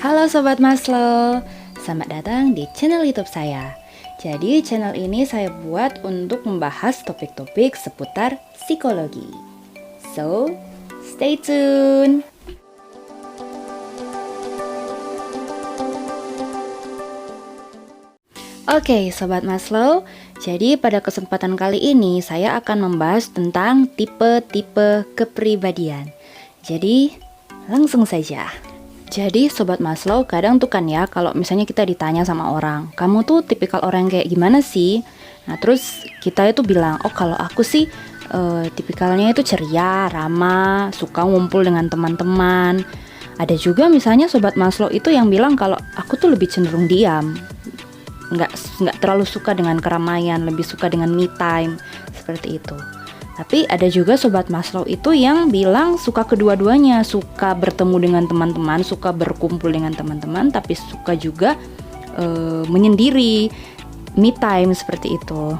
Halo Sobat Maslow, selamat datang di channel YouTube saya. Jadi channel ini saya buat untuk membahas topik-topik seputar psikologi. So, stay tune! Oke, Sobat Maslow, jadi pada kesempatan kali ini saya akan membahas tentang tipe-tipe kepribadian. Jadi, langsung saja. Jadi Sobat Maslow, kadang tuh kan ya, kalau misalnya kita ditanya sama orang, kamu tuh tipikal orang yang kayak gimana sih? Nah terus kita itu bilang, oh kalau aku sih tipikalnya itu ceria, ramah, suka ngumpul dengan teman-teman. Ada juga misalnya Sobat Maslow itu yang bilang kalau aku tuh lebih cenderung diam, nggak terlalu suka dengan keramaian, lebih suka dengan me time, seperti itu. Tapi ada juga Sobat Maslow itu yang bilang suka kedua-duanya, suka bertemu dengan teman-teman, suka berkumpul dengan teman-teman, tapi suka juga menyendiri, me time, seperti itu.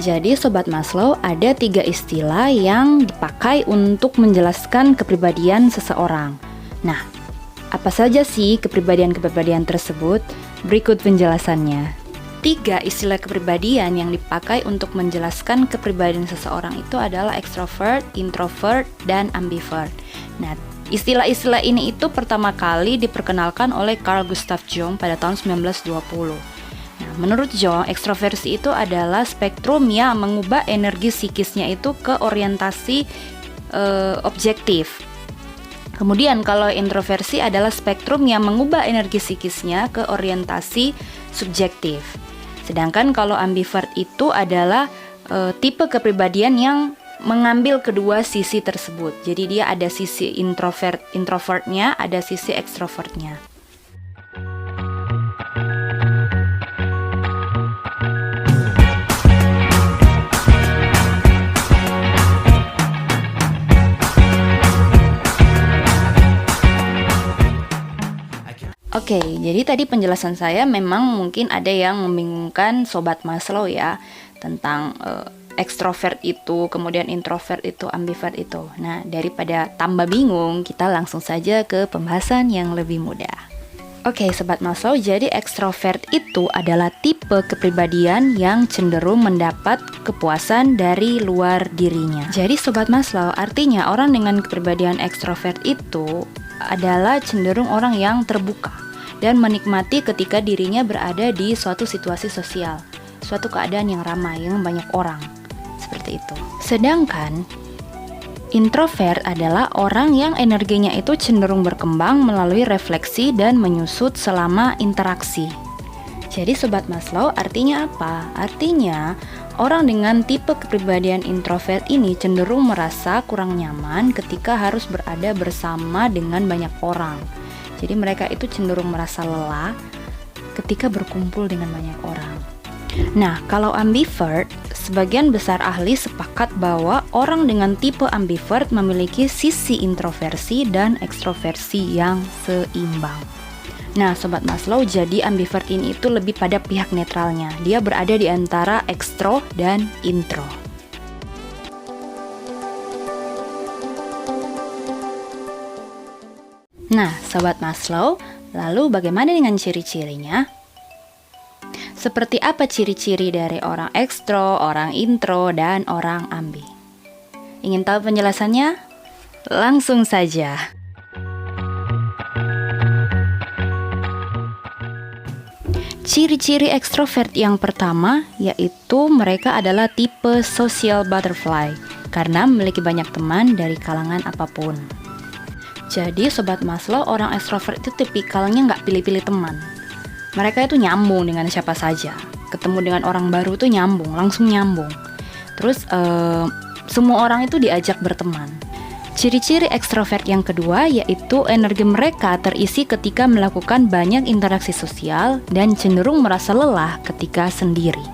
Jadi Sobat Maslow, ada 3 istilah yang dipakai untuk menjelaskan kepribadian seseorang. Nah, apa saja sih kepribadian-kepribadian tersebut? Berikut penjelasannya. 3 istilah kepribadian yang dipakai untuk menjelaskan kepribadian seseorang itu adalah extrovert, introvert, dan ambivert. Nah, istilah-istilah ini itu pertama kali diperkenalkan oleh Carl Gustav Jung pada tahun 1920. Nah, menurut Jung, ekstroversi itu adalah spektrum yang mengubah energi psikisnya itu ke orientasi objektif. Kemudian kalau introversi adalah spektrum yang mengubah energi psikisnya ke orientasi subjektif. Sedangkan kalau ambivert itu adalah tipe kepribadian yang mengambil kedua sisi tersebut. Jadi dia ada sisi introvertnya, ada sisi extrovertnya. Oke, jadi tadi penjelasan saya memang mungkin ada yang membingungkan Sobat Maslow ya, tentang ekstrovert itu, kemudian introvert itu, ambivert itu. Nah, daripada tambah bingung, kita langsung saja ke pembahasan yang lebih mudah. Oke, Sobat Maslow, jadi ekstrovert itu adalah tipe kepribadian yang cenderung mendapat kepuasan dari luar dirinya. Jadi Sobat Maslow, artinya orang dengan kepribadian ekstrovert itu adalah cenderung orang yang terbuka dan menikmati ketika dirinya berada di suatu situasi sosial, suatu keadaan yang ramai, yang banyak orang, seperti itu. Sedangkan introvert adalah orang yang energinya itu cenderung berkembang melalui refleksi dan menyusut selama interaksi. Jadi Sobat Maslow, artinya apa? Artinya orang dengan tipe kepribadian introvert ini cenderung merasa kurang nyaman ketika harus berada bersama dengan banyak orang. Jadi mereka itu cenderung merasa lelah ketika berkumpul dengan banyak orang. Nah, kalau ambivert, sebagian besar ahli sepakat bahwa orang dengan tipe ambivert memiliki sisi introversi dan ekstroversi yang seimbang. Nah, Sobat Maslow, jadi ambivert ini itu lebih pada pihak netralnya. Dia berada di antara ekstro dan intro. Nah, Sobat Maslow, lalu bagaimana dengan ciri-cirinya? Seperti apa ciri-ciri dari orang ekstro, orang intro, dan orang ambi? Ingin tahu penjelasannya? Langsung saja. Ciri-ciri ekstrovert yang pertama yaitu mereka adalah tipe social butterfly karena memiliki banyak teman dari kalangan apapun. Jadi Sobat Maslow, orang ekstrovert itu tipikalnya nggak pilih-pilih teman. Mereka itu nyambung dengan siapa saja. Ketemu dengan orang baru tuh nyambung, langsung nyambung. Terus semua orang itu diajak berteman. Ciri-ciri ekstrovert yang kedua yaitu energi mereka terisi ketika melakukan banyak interaksi sosial dan cenderung merasa lelah ketika sendiri.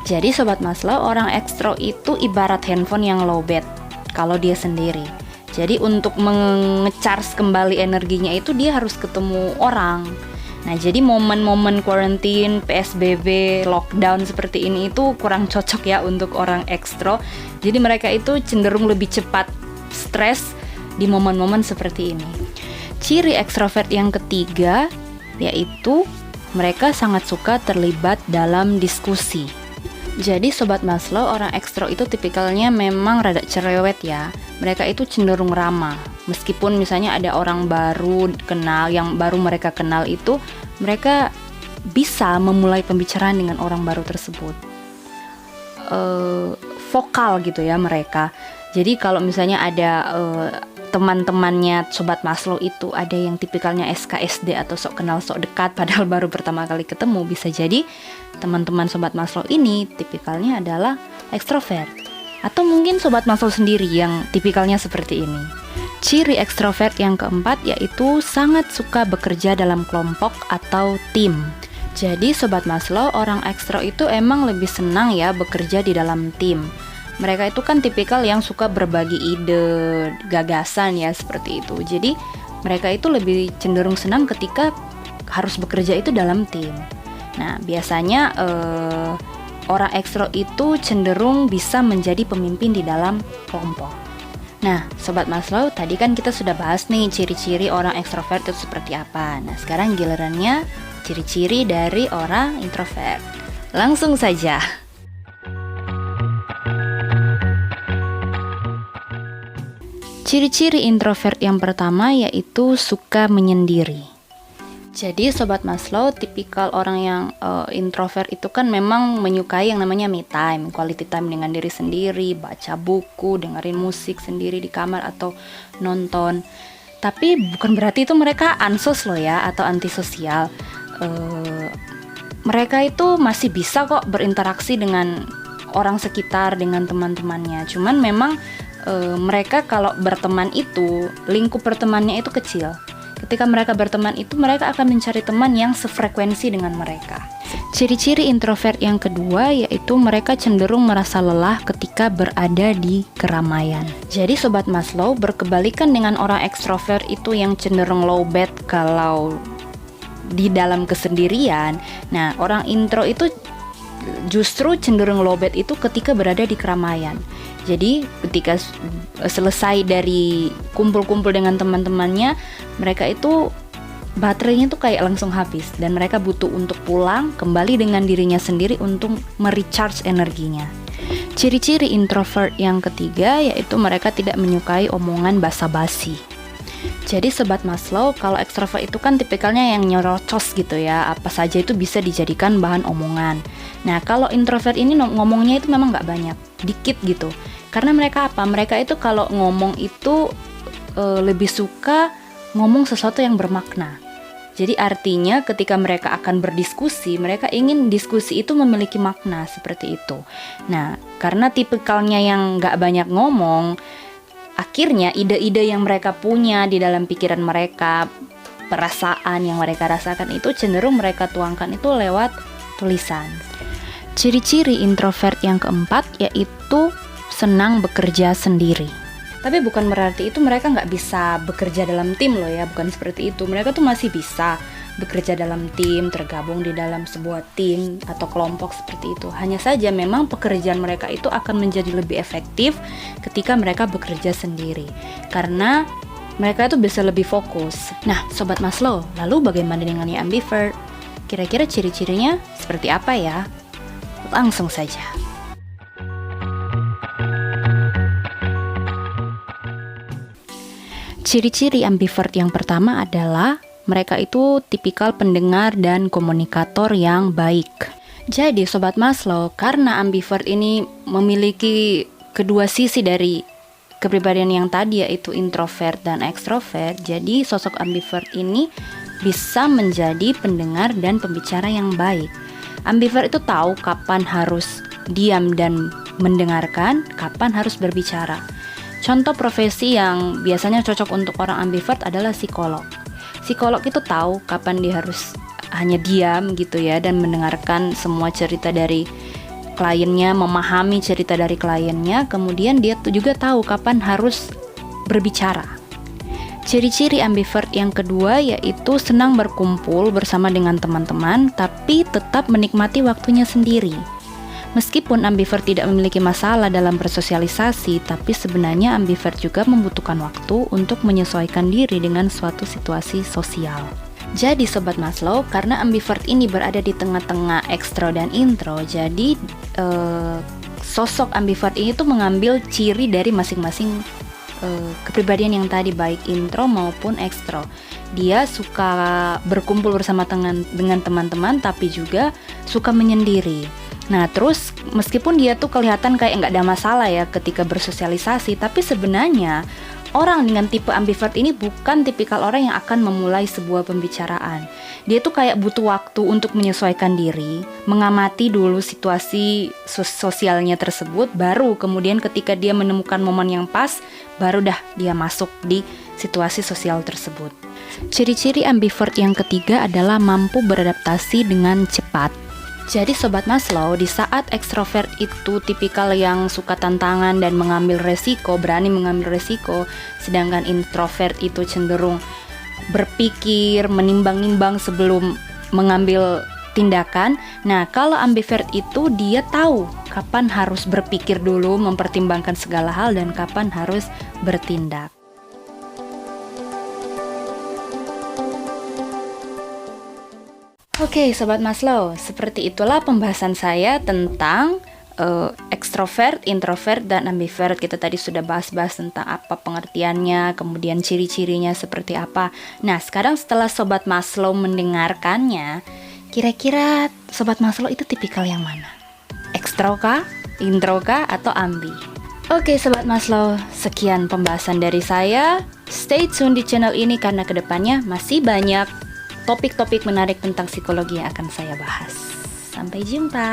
Jadi Sobat Maslow, orang ekstro itu ibarat handphone yang lowbat kalau dia sendiri. Jadi untuk menge-charge kembali energinya itu dia harus ketemu orang. Nah, jadi momen-momen quarantine, PSBB, lockdown seperti ini itu kurang cocok ya untuk orang ekstro. Jadi mereka itu cenderung lebih cepat stres di momen-momen seperti ini. Ciri ekstrovert yang ketiga yaitu mereka sangat suka terlibat dalam diskusi. Jadi Sobat Maslow, orang ekstro itu tipikalnya memang rada cerewet ya. Mereka itu cenderung ramah. Meskipun misalnya ada orang baru kenal, yang baru mereka kenal itu, mereka bisa memulai pembicaraan dengan orang baru tersebut. Vokal gitu ya mereka. Jadi kalau misalnya ada teman-temannya Sobat Maslow itu ada yang tipikalnya SKSD atau sok kenal sok dekat padahal baru pertama kali ketemu, bisa jadi teman-teman Sobat Maslow ini tipikalnya adalah ekstrovert. Atau mungkin Sobat Maslow sendiri yang tipikalnya seperti ini. Ciri ekstrovert yang keempat yaitu sangat suka bekerja dalam kelompok atau tim. Jadi Sobat Maslow, orang ekstro itu emang lebih senang ya bekerja di dalam tim. Mereka itu kan tipikal yang suka berbagi ide, gagasan ya, seperti itu. Jadi mereka itu lebih cenderung senang ketika harus bekerja itu dalam tim. Nah, biasanya orang ekstro itu cenderung bisa menjadi pemimpin di dalam kelompok. Nah, Sobat Maslow, tadi kan kita sudah bahas nih ciri-ciri orang ekstrovert itu seperti apa. Nah, sekarang gilirannya ciri-ciri dari orang introvert. Langsung saja. Ciri-ciri introvert yang pertama yaitu suka menyendiri. Jadi Sobat Maslow, tipikal orang yang introvert itu kan memang menyukai yang namanya me time, quality time dengan diri sendiri, baca buku, dengerin musik sendiri di kamar atau nonton. Tapi bukan berarti itu mereka ansos loh ya, atau antisosial. Mereka itu masih bisa kok berinteraksi dengan orang sekitar, dengan teman-temannya. Cuman memang mereka kalau berteman itu, lingkup pertemanannya itu kecil. Ketika mereka berteman itu, mereka akan mencari teman yang sefrekuensi dengan mereka. Ciri-ciri introvert yang kedua yaitu mereka cenderung merasa lelah ketika berada di keramaian. Jadi Sobat Maslow, berkebalikan dengan orang ekstrovert itu yang cenderung low bat kalau di dalam kesendirian. Nah, orang intro itu justru cenderung low bat itu ketika berada di keramaian. Jadi ketika selesai dari kumpul-kumpul dengan teman-temannya, mereka itu baterainya tuh kayak langsung habis dan mereka butuh untuk pulang kembali dengan dirinya sendiri untuk merecharge energinya. Ciri-ciri introvert yang ketiga yaitu mereka tidak menyukai omongan basa-basi. Jadi Sobat Maslow, kalau ekstrovert itu kan tipikalnya yang nyerocos gitu ya, apa saja itu bisa dijadikan bahan omongan. Nah, kalau introvert ini ngomongnya itu memang gak banyak, dikit gitu. Karena mereka apa? Mereka itu kalau ngomong itu lebih suka ngomong sesuatu yang bermakna. Jadi artinya ketika mereka akan berdiskusi, mereka ingin diskusi itu memiliki makna, seperti itu. Nah, karena tipikalnya yang gak banyak ngomong, akhirnya ide-ide yang mereka punya di dalam pikiran mereka, perasaan yang mereka rasakan itu cenderung mereka tuangkan itu lewat tulisan. Ciri-ciri introvert yang keempat yaitu senang bekerja sendiri. Tapi bukan berarti itu mereka nggak bisa bekerja dalam tim loh ya, bukan seperti itu. Mereka tuh masih bisa bekerja dalam tim, tergabung di dalam sebuah tim atau kelompok seperti itu. Hanya saja memang pekerjaan mereka itu akan menjadi lebih efektif ketika mereka bekerja sendiri, karena mereka itu bisa lebih fokus. Nah, Sobat Maslow, lalu bagaimana dengan yang ambivert? Kira-kira ciri-cirinya seperti apa ya? Langsung saja. Ciri-ciri ambivert yang pertama adalah mereka itu tipikal pendengar dan komunikator yang baik. Jadi Sobat Maslow, karena ambivert ini memiliki kedua sisi dari kepribadian yang tadi yaitu introvert dan ekstrovert, jadi sosok ambivert ini bisa menjadi pendengar dan pembicara yang baik. Ambivert itu tahu kapan harus diam dan mendengarkan, kapan harus berbicara. Contoh profesi yang biasanya cocok untuk orang ambivert adalah psikolog. Psikolog itu tahu kapan dia harus hanya diam gitu ya dan mendengarkan semua cerita dari kliennya, memahami cerita dari kliennya, kemudian dia juga tahu kapan harus berbicara. Ciri-ciri ambivert yang kedua yaitu senang berkumpul bersama dengan teman-teman tapi tetap menikmati waktunya sendiri. Meskipun ambivert tidak memiliki masalah dalam bersosialisasi, tapi sebenarnya ambivert juga membutuhkan waktu untuk menyesuaikan diri dengan suatu situasi sosial. Jadi Sobat Maslow, karena ambivert ini berada di tengah-tengah ekstro dan intro, jadi sosok ambivert ini tuh mengambil ciri dari masing-masing kepribadian yang tadi, baik intro maupun ekstro. Dia suka berkumpul bersama dengan teman-teman, tapi juga suka menyendiri. Nah terus meskipun dia tuh kelihatan kayak nggak ada masalah ya ketika bersosialisasi, tapi sebenarnya orang dengan tipe ambivert ini bukan tipikal orang yang akan memulai sebuah pembicaraan. Dia tuh kayak butuh waktu untuk menyesuaikan diri, mengamati dulu situasi sosialnya tersebut, baru kemudian ketika dia menemukan momen yang pas, baru dah dia masuk di situasi sosial tersebut. Ciri-ciri ambivert yang ketiga adalah mampu beradaptasi dengan cepat. Jadi Sobat Maslow, di saat ekstrovert itu tipikal yang suka tantangan dan mengambil resiko, berani mengambil resiko, sedangkan introvert itu cenderung berpikir, menimbang-nimbang sebelum mengambil tindakan. Nah, kalau ambivert itu dia tahu kapan harus berpikir dulu, mempertimbangkan segala hal, dan kapan harus bertindak. Oke, Sobat Maslow, seperti itulah pembahasan saya tentang ekstrovert, introvert, dan ambivert. Kita tadi sudah bahas-bahas tentang apa pengertiannya, kemudian ciri-cirinya seperti apa. Nah, sekarang setelah Sobat Maslow mendengarkannya, kira-kira Sobat Maslow itu tipikal yang mana? Ekstro kah, intro kah, atau ambi? Oke Sobat Maslow, sekian pembahasan dari saya. Stay tune di channel ini karena kedepannya masih banyak topik-topik menarik tentang psikologi yang akan saya bahas. Sampai jumpa.